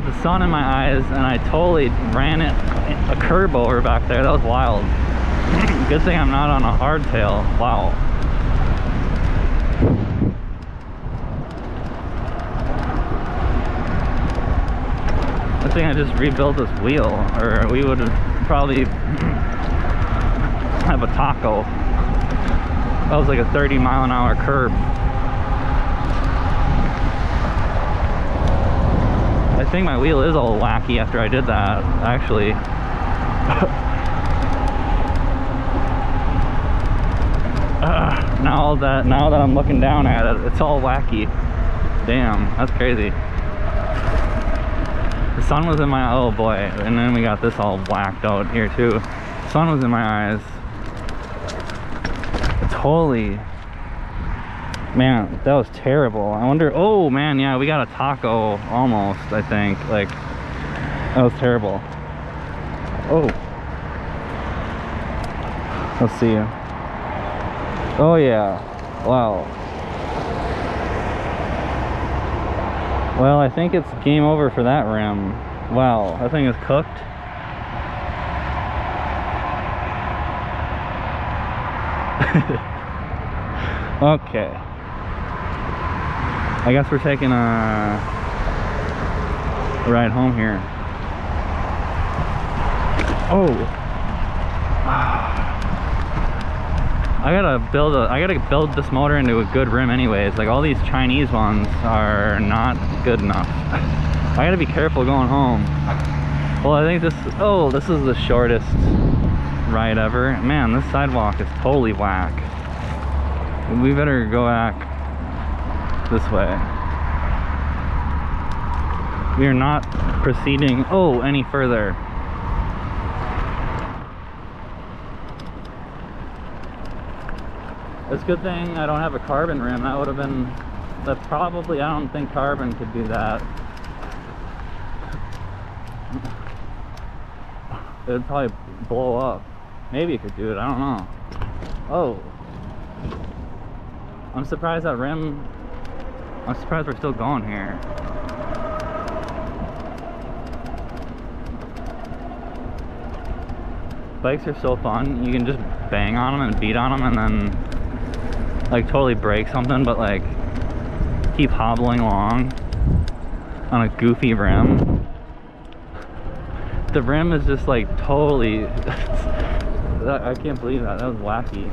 had the sun in my eyes and I totally ran a curb over back there. That was wild. Good thing I'm not on a hardtail. Wow. I think I just rebuilt this wheel, or we would probably have a taco. That was like a 30-mile-an-hour curb. I think my wheel is all wacky after I did that, actually. Now that I'm looking down at it, it's all wacky. Damn, that's crazy. The sun was in my, oh boy, and then we got this all whacked out here too. The sun was in my eyes. Totally. Man, that was terrible. I wonder, oh man, yeah, we got a taco almost, I think. Like, that was terrible. Oh. Let's see. Oh yeah. Wow. Well, I think it's game over for that rim. Wow, that thing is cooked. Okay. I guess we're taking a ride home here. Oh. I gotta build this motor into a good rim anyways. Like, all these Chinese ones are not good enough. I gotta be careful going home. Well, I think this is the shortest ride ever. Man, this sidewalk is totally whack. We better go back this way. We are not proceeding any further. It's a good thing I don't have a carbon rim. That would have been, I don't think carbon could do that. It would probably blow up. Maybe it could do it, I don't know. Oh. I'm surprised we're still going here. Bikes are so fun. You can just bang on them and beat on them and then like totally break something, but like keep hobbling along on a goofy rim. The rim is just like totally I can't believe that. That was wacky.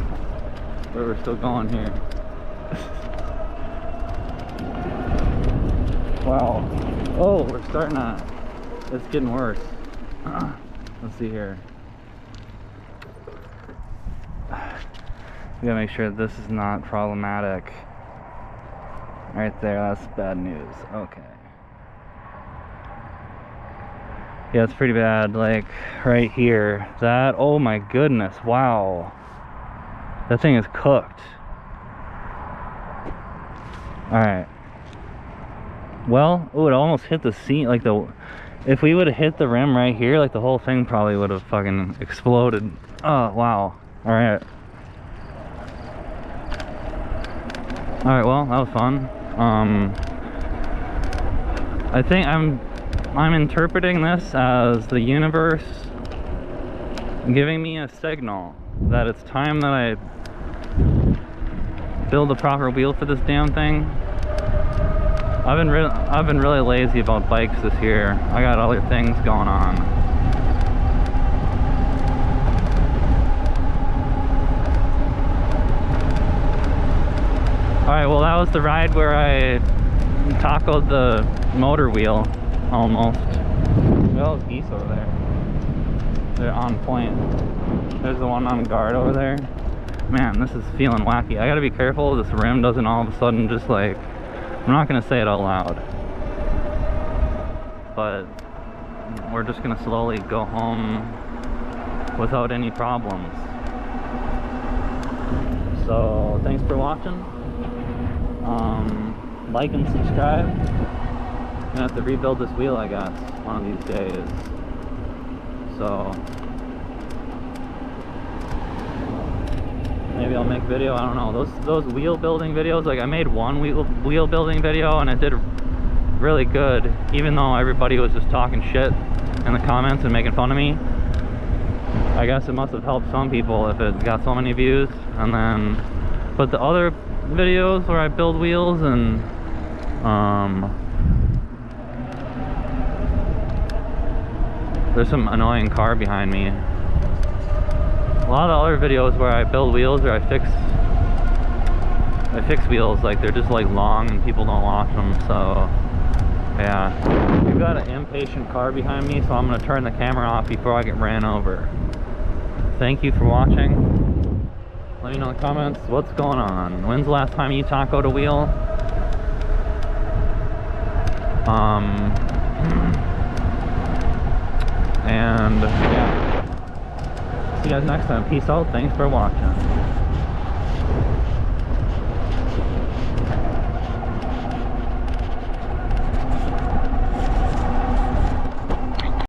But we're still going here. Wow. Oh, we're starting to, it's getting worse. Let's see here. We gotta make sure this is not problematic. Right there, that's bad news. Okay. Yeah, it's pretty bad. Like, right here. That, oh my goodness, wow. That thing is cooked. Alright. Well, oh, it almost hit the seat, like if we would have hit the rim right here, like the whole thing probably would have fucking exploded. Oh, wow. Alright. Alright, well, that was fun. I think I'm interpreting this as the universe giving me a signal that it's time that I build a proper wheel for this damn thing. I've been really lazy about bikes this year. I got other things going on. Alright, well, that was the ride where I tacoed the motor wheel, almost. Well, those geese over there. They're on point. There's the one on guard over there. Man, this is feeling wacky. I gotta be careful this rim doesn't all of a sudden just like, I'm not gonna say it out loud, but we're just gonna slowly go home without any problems. So, thanks for watching. Like and subscribe. I'm gonna have to rebuild this wheel, I guess, one of these days. So maybe I'll make video. I don't know. Those wheel building videos. Like I made one wheel building video, and it did really good, even though everybody was just talking shit in the comments and making fun of me. I guess it must have helped some people if it got so many views. And then, but the other videos where I build wheels and there's some annoying car behind me. A lot of other videos where I build wheels or I fix wheels, like they're just like long and people don't watch them. So yeah, we've got an impatient car behind me, so I'm gonna turn the camera off before I get ran over. Thank you for watching. Let me know in the comments what's going on. When's the last time you tacoed a wheel? And yeah, see you guys next time. Peace out. Thanks for watching.